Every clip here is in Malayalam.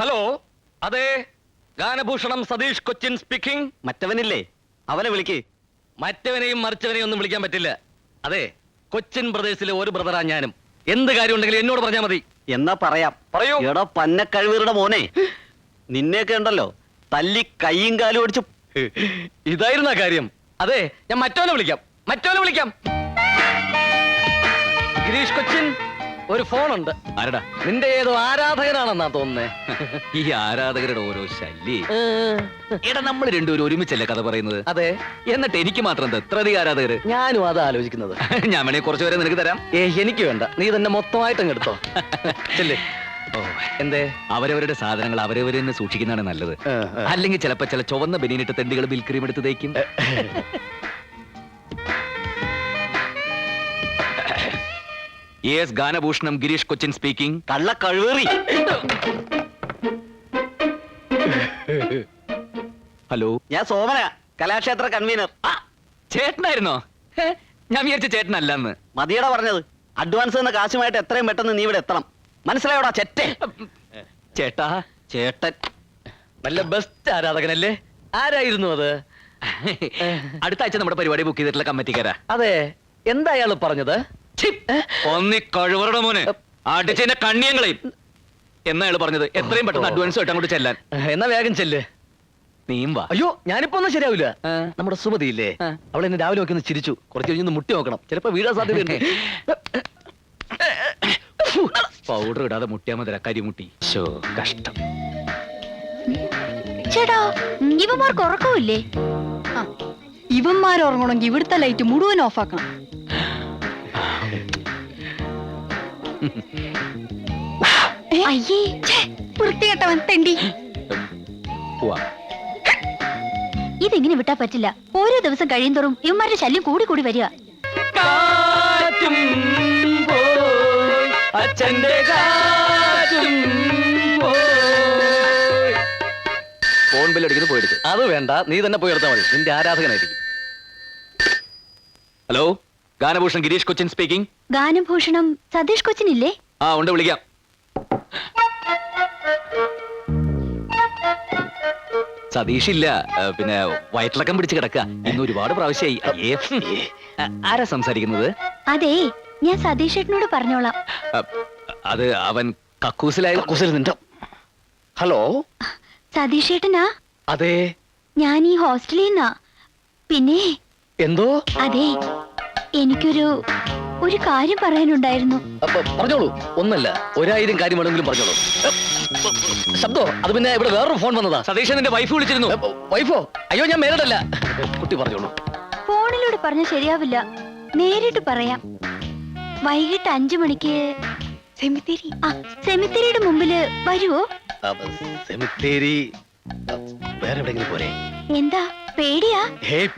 ഹലോ, അതെ, ഗാനഭൂഷണം സതീഷ് കൊച്ചിൻ സ്പീക്കിംഗ്. മറ്റവനില്ലേ, അവനെ വിളിക്ക്. മറ്റവനെയും മറിച്ചവനെയും ഒന്നും വിളിക്കാൻ പറ്റില്ല. അതെ, കൊച്ചിൻ ബ്രദേഴ്സിലെ ഒരു ബ്രദറാ ഞാനും. എന്ത് കാര്യം ഉണ്ടെങ്കിലും എന്നോട് പറഞ്ഞാൽ മതി. എന്നാ പറയാം. പറയൂ. എടാ പന്നക്കഴിവീറുടെ മോനെ, നിന്നെയൊക്കെ ഉണ്ടല്ലോ തല്ലി കൈയും കാലും ഓടിച്ചു. ഇതായിരുന്ന കാര്യം. അതെ, ഞാൻ മറ്റവനെ വിളിക്കാം. ഗിരീഷ് കൊച്ചിൻ, ഒരു ഫോണുണ്ട്. ആരടാ? നിന്റെ ഏതോ ആരാധകനാണെന്നാ തോന്നുന്നേ. ഈ ആരാധകരുടെ ഓരോ ശല്യേ. എടാ, നമ്മൾ രണ്ടുപേരും ഒരുമിച്ചല്ലേ കഥ പറയുന്നത്? അതെ, എന്നിട്ട് എനിക്ക് മാത്രം എന്താ ഇത്ര അധികം ആരാധകര്? ഞാനും അതാ ആലോചിക്കുന്നത്. ഞാൻ വേണേ കുറച്ചു പേരെ നിനക്ക് തരാം. എനിക്ക് വേണ്ട, നീ തന്നെ മൊത്തമായിട്ട് എടുത്തോ. ചെല്ലേ. ഓ, എന്തേ? അവരവരുടെ സാധനങ്ങൾ അവരവര് തന്നെ സൂക്ഷിക്കുന്നതാണ് നല്ലത്. അല്ലെങ്കിൽ ചിലപ്പോ ചില ചുവന്ന ബനിയനിട്ട് തെണ്ടികൾ ബിൽക്രീം എടുത്ത് തേക്കും. Yes, Ganabhushanam Girish Cochin speaking. കള്ള കഴിവേറി. ഹലോ, ഞാൻ സോമന, കലാക്ഷേത്ര കൺവീനർ. ചേട്ടനായിരുന്നോ? ഞാൻ വിചാരിച്ച ചേട്ടനല്ലെന്ന്. മതിയടാ പറഞ്ഞത്. അഡ്വാൻസ് എന്ന കാശുമായിട്ട് എത്രയും പെട്ടെന്ന് നീ ഇവിടെ എത്തണം. മനസ്സിലായോടാ ചെറ്റേ? ചേട്ടാ. ചേട്ടൻ നല്ല ബെസ്റ്റ് ആരാധകനല്ലേ? ആരായിരുന്നു അത്? അടുത്ത ആഴ്ച നമ്മുടെ പരിപാടി ബുക്ക് ചെയ്തിട്ടുള്ള കമ്മിറ്റിക്കാരാ. അതെ, എന്താ അയാള് പറഞ്ഞത്? ഒന്നി കഴിവറുടെ മോനെ അടിച്ചതിന്റെ കണ്ണിയങ്ങളെയും എന്നാ അയാള് പറഞ്ഞത്. എത്രയും പെട്ടെന്ന് അഡ്വാൻസ് ആയിട്ട് അങ്ങോട്ട് ചെല്ലാൻ. എന്നാ വേഗം ചെല്ല്. നീയും വാ. അയ്യോ, ഞാനിപ്പോ ഒന്നും ശരിയാവില്ല. ആ. നമ്മുടെ സുമതി ഇല്ലേ, അവൾ എന്നെ രാവിലെ നോക്കി ഒന്ന് ചിരിച്ചു. കുറച്ച് കഴിഞ്ഞൊന്ന് മുട്ടി നോക്കണം, ചിലപ്പോ വീഴാൻ സാധ്യതയുണ്ട്. പൗഡർ ഇടാതെ മുട്ടിയാ മതി, കരിമുട്ടി. ശോ, കഷ്ടം. ചേട്ടാ, ഇവന്മാർക്ക് ഉറക്കമില്ലേ? ഇവന്മാർ ഉറങ്ങണമെങ്കിൽ ഇവിടുത്തെ ലൈറ്റ് മുഴുവൻ ഓഫാക്കണം. അയ്യേ, വൃത്തികെട്ടവൻ തെണ്ടി. പോവാ. ഇതെങ്ങനെ വിട്ടാ പറ്റില്ല. ഓരോ ദിവസം കഴിയുന്തോറും ഇവന്മാരുടെ ശല്യം കൂടി കൂടി വരിക. കാറ്റും പോയി, അച്ഛന്റെ കാറ്റും പോയി. ഫോൺ ബിൽ അടിക്കുന്നു, പോയെടുത്ത്. അത് വേണ്ട, നീ തന്നെ പോയി എടുത്താൽ മതി. നിന്റെ ആരാധകനായിരിക്കും. Hello, Ganabhushan Girish Cochin speaking. ഗാനഭൂഷണം സതീഷ് കൊച്ചിനില്ലേ? ആ ഉണ്ട്, വിളിക്കാം. സതീഷ് ഇല്ല, പിന്നെ വയറ്റിളക്കം പിടിച്ച് കിടക്കുക. ഇന്ന് ഒരുപാട് പ്രാവശ്യമായി. ആരാ സംസാരിക്കുന്നത്? അതെ, ഞാൻ സതീഷ് ചേട്ടനോട് പറഞ്ഞോളാം. അത് അവൻ കക്കൂസിലായ. ഹലോ, സതീഷ് ചേട്ടനാ? അതെ. ഞാൻ ഈ ഹോസ്റ്റലിൽ നിന്നാ. പിന്നെ എന്തോ? അതെ, എനിക്കൊരു കാര്യം പറയാനുണ്ടായിരുന്നു. പറഞ്ഞോളൂ. ഒന്നല്ല, 1000 കാര്യം വേണമെങ്കിലും പറഞ്ഞോളൂ. ശബ്ദോ, അത് പിന്നെ ഇവിടെ വേറൊരു ഫോൺ വന്നതാ. സതീഷ് നിന്റെ വൈഫ് വിളിച്ചിരുന്നു. വൈഫോ? അയ്യോ, ഞാൻ മേലടല്ല. കുട്ടി പറഞ്ഞോളൂ. ഫോണിലൂടെ പറഞ്ഞ ശരിയാവില്ല, നേരിട്ട് പറയാം. വൈകിട്ട് 5 മണിക്ക് സെമിത്തേരിയുടെ മുമ്പില് വരുവോ? സെമിത്തേരി വേറെ എവിടെയെങ്കിലും പോരെ? എന്താ പേടിയാ?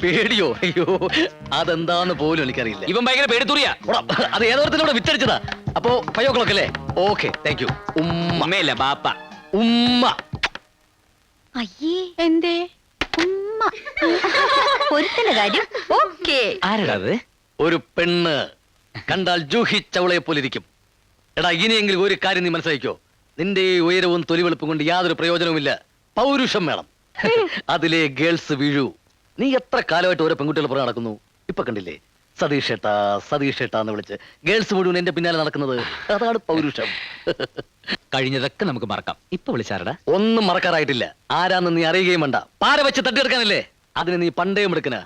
പേടിയോ? അയ്യോ, അതെന്താന്ന് പോലും എനിക്കറിയില്ല. ഇവൻ ഭയങ്കര പേടിത്തൂറിയാ. അത് ഏതോരത്തിലൂടെ വിറ്റടിച്ചതാ. അപ്പോ 5 o'clock അല്ലേ? Okay, thank you. ഉമ്മയല്ല, ബാപ്പ. ഉമ്മ. അയ്യേ, എന്തേ? ഉമ്മ. ഒരുത്തന്റെ കാര്യം ഓക്കേ. ആരാടാ അത്? ഒരു പെണ്ണ് കണ്ടാൽ ജൂഹി ചൗളയെ പോലിരിക്കും. എടാ, ഇനിയെങ്കിലും ഒരു കാര്യം നീ മനസ്സിലാക്കിക്കോ. നിന്റെ ഈ ഉയരവും തൊലിവെളുപ്പും കൊണ്ട് യാതൊരു പ്രയോജനവുമില്ല. പൗരുഷം വേണം. അതിലെ ഗേൾസ് വീഴൂ. നീ എത്ര കാലമായിട്ട് ഓരോ പെൺകുട്ടികൾ പുറകെ നടക്കുന്നു. ഇപ്പൊ കണ്ടില്ലേ, സതീഷ് ഏട്ടാ എന്ന് വിളിച്ച് ഗേൾസ് മുഴുവൻ എന്റെ പിന്നാലെ നടക്കുന്നത്. അതാണ് പൗരുഷം. കഴിഞ്ഞതൊക്കെ നമുക്ക് മറക്കാം. ഇപ്പൊ വിളിച്ചാരടാ? ഒന്നും മറക്കാറായിട്ടില്ല. ആരാന്ന് നീ അറിയുകയും വേണ്ട. പാര വെച്ച് തട്ടിയെടുക്കാനല്ലേ? അതിന് നീ പണ്ടേയും എടുക്കണ.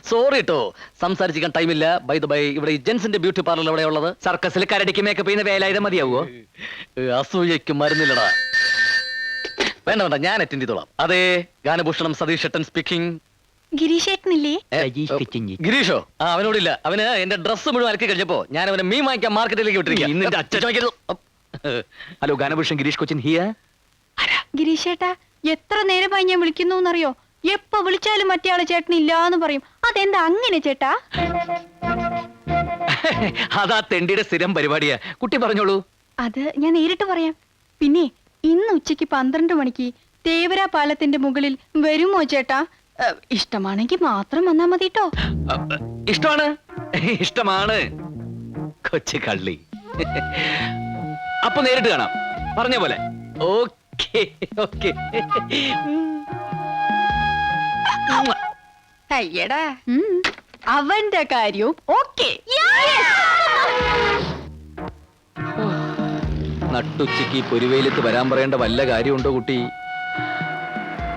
സോറി കേട്ടോ, സംസാരിച്ചിരിക്കാൻ ടൈമില്ല. ബൈ ദ ബൈ, ഇവിടെ ഈ ജെൻസിന്റെ ബ്യൂട്ടി പാർലർ എവിടെ ഉള്ളത്? സർക്കസിൽ കരടിക്ക് മേക്കപ്പ് ചെയ്യുന്ന വേലായുധം മതിയാവോ? അസൂയക്ക് മരുന്നില്ലടാ. വേണ്ട, ഞാൻ അറ്റൻഡ് ചെയ്തോളാം. അതെ, ഗാനഭൂഷണം സതീഷ് ഏട്ടൻ സ്പീക്കിംഗ്. ഗിരീഷ് ഏട്ടനില്ലേ? ഗിരീഷോ? അവനോടില്ല. അവന് എന്റെ ഡ്രസ്സ് മുഴുവൻ അലക്കി കഴിഞ്ഞപ്പോ ഞാൻ അവനെ മീൻ വാങ്ങിക്കാൻ മാർക്കറ്റിലേക്ക് വിട്ടിരിക്കും. Hello, Ganabhushan Girish Cochin here. ഗിരീഷ് ഏട്ടാ, എത്ര നേരമായി ഞാൻ വിളിക്കുന്നു? എപ്പോ വിളിച്ചാലും മറ്റേ ആള് ചേട്ടനില്ലാന്ന് പറയും. അതെന്താ അങ്ങനെ ചേട്ടാ? അതാ തെണ്ടിയുടെ സ്ഥിരം പരിപാടിയാ. കുട്ടി പറഞ്ഞോളൂ. അത് ഞാൻ നേരിട്ട് പറയാം. പിന്നെ ഇന്ന് ഉച്ചയ്ക്ക് 12 മണിക്ക് തേവര പാലത്തിന്റെ മുകളിൽ വരുമോ ചേട്ടാ? ഇഷ്ടമാണെങ്കിൽ മാത്രം വന്നാ മതി ട്ടോ. ഇഷ്ടമാണ് കൊച്ചു കള്ളി. അപ്പൊ നേരിട്ട് കാണാം, പറഞ്ഞ പോലെ. ഓക്കേ. Okay okay. അയ്യടാ അവന്റെ കാര്യവും ഓക്കെ. നട്ടുച്ചയ്ക്ക് പൊരുവയിലെത്ത് വരാൻ പറയേണ്ട വല്ല കാര്യമുണ്ടോ കുട്ടി?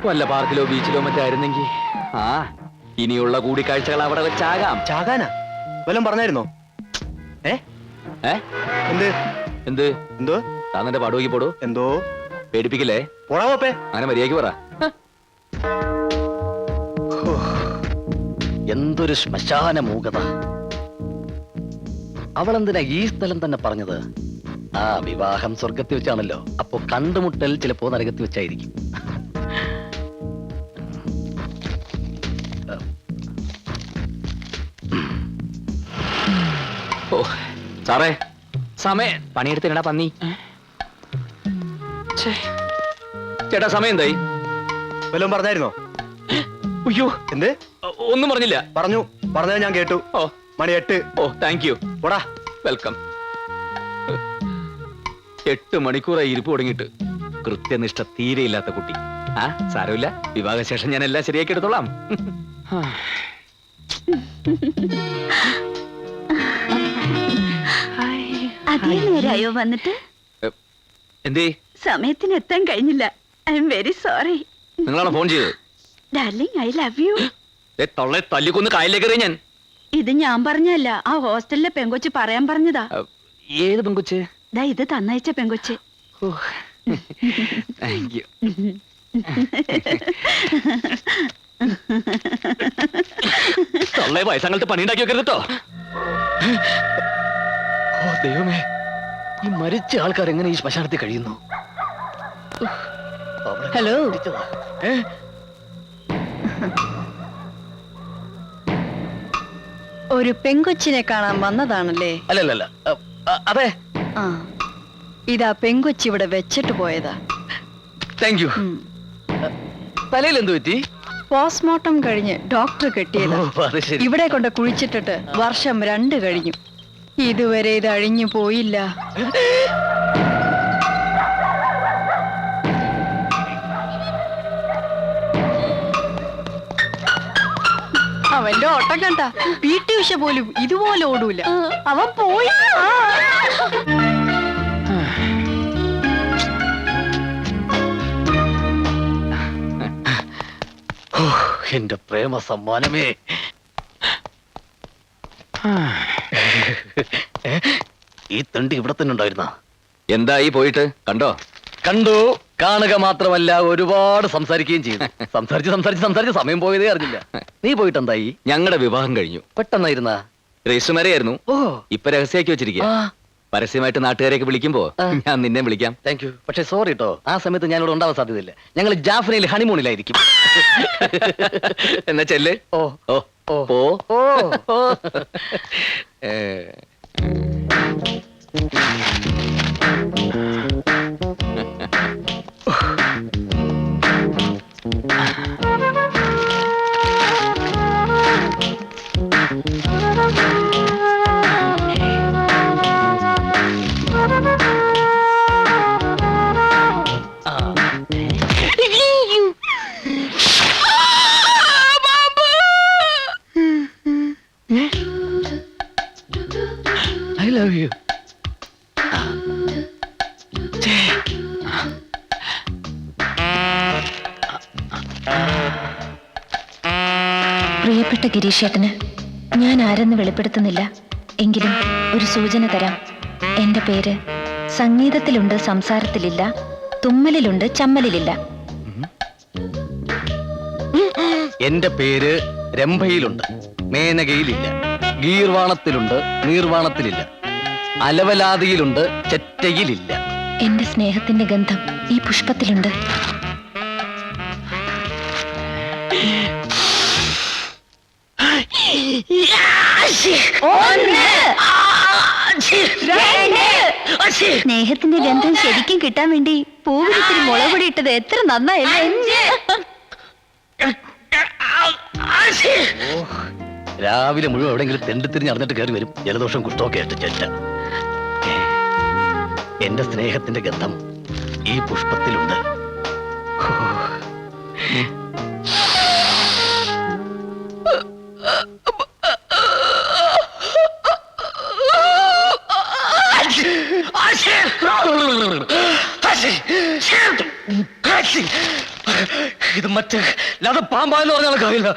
വല്ല പാർക്കിലോ ബീച്ചിലോ മറ്റോ ആയിരുന്നെങ്കിൽ ആ ഇനിയുള്ള കൂടിക്കാഴ്ചകൾ അവിടെ വെച്ചാകാം. ചാകാനാ വല്ലതും പറഞ്ഞായിരുന്നോ? ഏ എന്ത് എന്ത് എന്തോ താന്നെ പാടുവെക്കി പോടൂ. എന്തോ പേടിപ്പിക്കില്ലേ? പോടാവപ്പേ. അങ്ങനെ മര്യാദയ്ക്ക് പറ. എന്തൊരു ശ്മശാന മൂകത. അവളെന്തിനാ ഈ സ്ഥലം തന്നെ പറഞ്ഞത്? ആ വിവാഹം സ്വർഗത്തിൽ വെച്ചാണല്ലോ. അപ്പൊ കണ്ടുമുട്ടൽ ചിലപ്പോ നരകത്തിൽ വെച്ചായിരിക്കും. ഓ സാറേ സമയം പണിയെടുത്തിനടാ പന്നി. ചേട്ടാ സമയം എന്തായി? വല്ലതും പറഞ്ഞായിരുന്നോ? അയ്യോ എന്ത്? ഒന്നും പറഞ്ഞില്ല. പറഞ്ഞത് ഞാൻ കേട്ടു. ഓ മണി 8. ഓ താങ്ക് യു. പോടാ. വെൽക്കം. 8 മണിക്കൂറായി ഇരിപ്പ് തുടങ്ങിയിട്ട്. കൃത്യനിഷ്ഠ തീരെയില്ലാത്ത കുട്ടി. ആ സാരമില്ല, വിവാഹശേഷം ഞാൻ എല്ലാം ശരിയാക്കി എടുത്തോളാം. അതേ നേരായോ വന്നിട്ട്? എന്തേ? സമയത്തിന് എത്താൻ കഴിഞ്ഞില്ല. I am very sorry. നിങ്ങളാണോ ഫോൺ ചെയ്തത്? Darling, I love you. തൊള്ളെ തല്ലിക്കൊന്ന് കായലിലേക്ക് എറിയ ഞാൻ. ഇത് ഞാൻ പറഞ്ഞല്ല, ആ ഹോസ്റ്റലിലെ പെങ്കൊച്ച് പറയാൻ പറഞ്ഞതാ. ഏത് പെൺകൊച്ച്? ദാ ഇത് തന്നയച്ച പെങ്കൊച്ച്. Thank you. തൊള്ളെ വയസ്സങ്ങൾക്ക് പണിയുണ്ടാക്കി വെക്കരുത് കേട്ടോ. ഓ ദൈവമേ, ഈ മരിച്ച ആൾക്കാർ എങ്ങനെ ഈ ശ്മശാനത്തിൽ കഴിയുന്നു? ഹലോ. ഒരു പെങ്കൊച്ചിനെ കാണാൻ വന്നതാണല്ലേ? അല്ലല്ല, അതെ. ആ, ഇതാ പെങ്കൊച്ചി ഇവിടെ വെച്ചിട്ട് പോയതാ. Thank you. തലയിൽ എന്ത് പറ്റി? പോസ്റ്റ്മോർട്ടം കഴിഞ്ഞ് ഡോക്ടർ കെട്ടിയതാ. ഓ, അത് ശരി. ഇവിടെ കൊണ്ട് കുഴിച്ചിട്ടിട്ട് വർഷം 2 കഴിഞ്ഞു. ഇതുവരെ ഇത് അഴിഞ്ഞു പോയില്ല. അവന്റെ ഓട്ടം കണ്ട PT ഉഷ പോലും ഇതുപോലെ ഓടൂല. അവൻ പോയി. എന്റെ പ്രേമ സമ്മാനമേ. ഈ തണ്ടി ഇവിടെ തന്നെ ഉണ്ടായിരുന്ന? എന്തായി പോയിട്ട്? കണ്ടോ? കണ്ടു. കാണുക മാത്രമല്ല, ഒരുപാട് സംസാരിക്കുകയും ചെയ്തു. സംസാരിച്ച് സമയം പോയതേ അറിഞ്ഞില്ല. നീ പോയിട്ട് എന്തായി? ഞങ്ങളുടെ വിവാഹം കഴിഞ്ഞു. പെട്ടെന്നായിരുന്ന? രജിസ്റ്റർ മാരെയായിരുന്നു. ഓ, ഇപ്പൊ രഹസ്യമാക്കി വെച്ചിരിക്കുക. പരസ്യമായിട്ട് നാട്ടുകാരെയൊക്കെ വിളിക്കുമ്പോ ഞാൻ നിന്നെ വിളിക്കാം. Thank you. പക്ഷെ സോറി കേട്ടോ, ആ സമയത്ത് ഞാനിവിടെ ഉണ്ടാവാൻ സാധ്യതയില്ല. ഞങ്ങൾ ജാഫ്നയിൽ ഹണിമൂണിലായിരിക്കും. എന്നാ ചെല്ല്. ഓ ഓ ഓ പോ. ഓ. I love you. പ്രിയപ്പെട്ട ഗിരീഷേട്ടന് ഞാൻ ആരെന്ന് വെളിപ്പെടുത്തുന്നില്ല. എങ്കിലും ഒരു സൂചന തരാം. എന്റെ പേര് സംഗീതത്തിലുണ്ട്, സംസാരത്തിലില്ല, തുമ്മലിലുണ്ട്, ചമ്മലിലില്ല. എന്റെ പേര് രംഭയിലുണ്ട്, മേനകയിലില്ല, ഗീർവാണത്തിലുണ്ട്, നീർവാണത്തിലില്ല, അലവലാതിയിലുണ്ട്, ചെറ്റയിലില്ല. എന്റെ സ്നേഹത്തിന്റെ ഗന്ധം ഈ പുഷ്പത്തിലുണ്ട്. സ്നേഹത്തിന്റെ ഗന്ധം ശരിക്കും കിട്ടാൻ വേണ്ടി പൂവിലിത്തിരി മുളകുപൊടി ഇട്ടത് എത്ര നന്നായില്ലേ? രാവിലെ മുഴുവൻ എവിടെയെങ്കിലും തെണ്ടിത്തിരിഞ്ഞ് അറിഞ്ഞിട്ട് കയറി വരും. ജലദോഷം കുഷ്ടമൊക്കെ ആയിട്ട് ചെറ്റ. എന്റെ സ്നേഹത്തിന്റെ ഗന്ധം ഈ പുഷ്പത്തിലുണ്ട്. ഇത് മറ്റേ അത് പാമ്പാന്ന് പറഞ്ഞാൽ കാര്യമില്ല.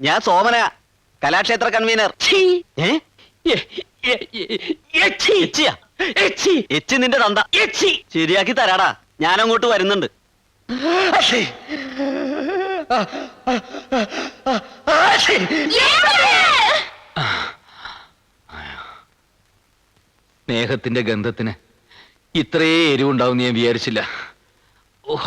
ഞാൻ സോമന, കലാക്ഷേത്ര കൺവീനർ. ഏ? എച്ചിയാ? എച്ചി നിന്റെ തന്ത. ശരിയാക്കി തരാടാ, ഞാൻ അങ്ങോട്ട് വരുന്നുണ്ട്. സ്നേഹത്തിന്റെ ഗന്ധത്തിന് ഇത്രേ എരിവുണ്ടാവും ഞാൻ വിചാരിച്ചില്ല. ഓ,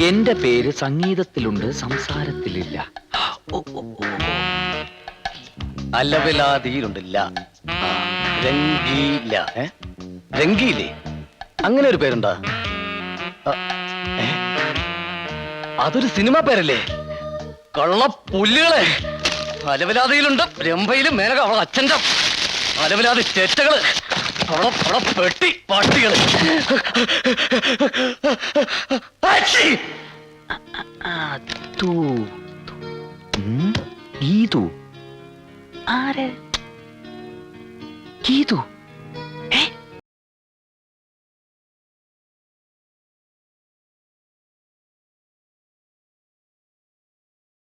എന്റെ പേര് സംഗീതത്തിലുണ്ട്, സംസാരത്തിലില്ല. അലവിലാതിയിലുണ്ടില്ല, രംഗീല. രംഗീലേ, അങ്ങനെ ഒരു പേരുണ്ടാ? അതൊരു സിനിമ പേരല്ലേ? കള്ള പുല്ലുകളെ. അലവിലാതിയിലുണ്ട്, രംഭയിലും മേനക അവളെ അച്ഛന്റെ അലവിലാതി ചേറ്റകള്, അവളെ പെട്ടി പട്ടികള്. ഗീതു ആര്? ഗീതു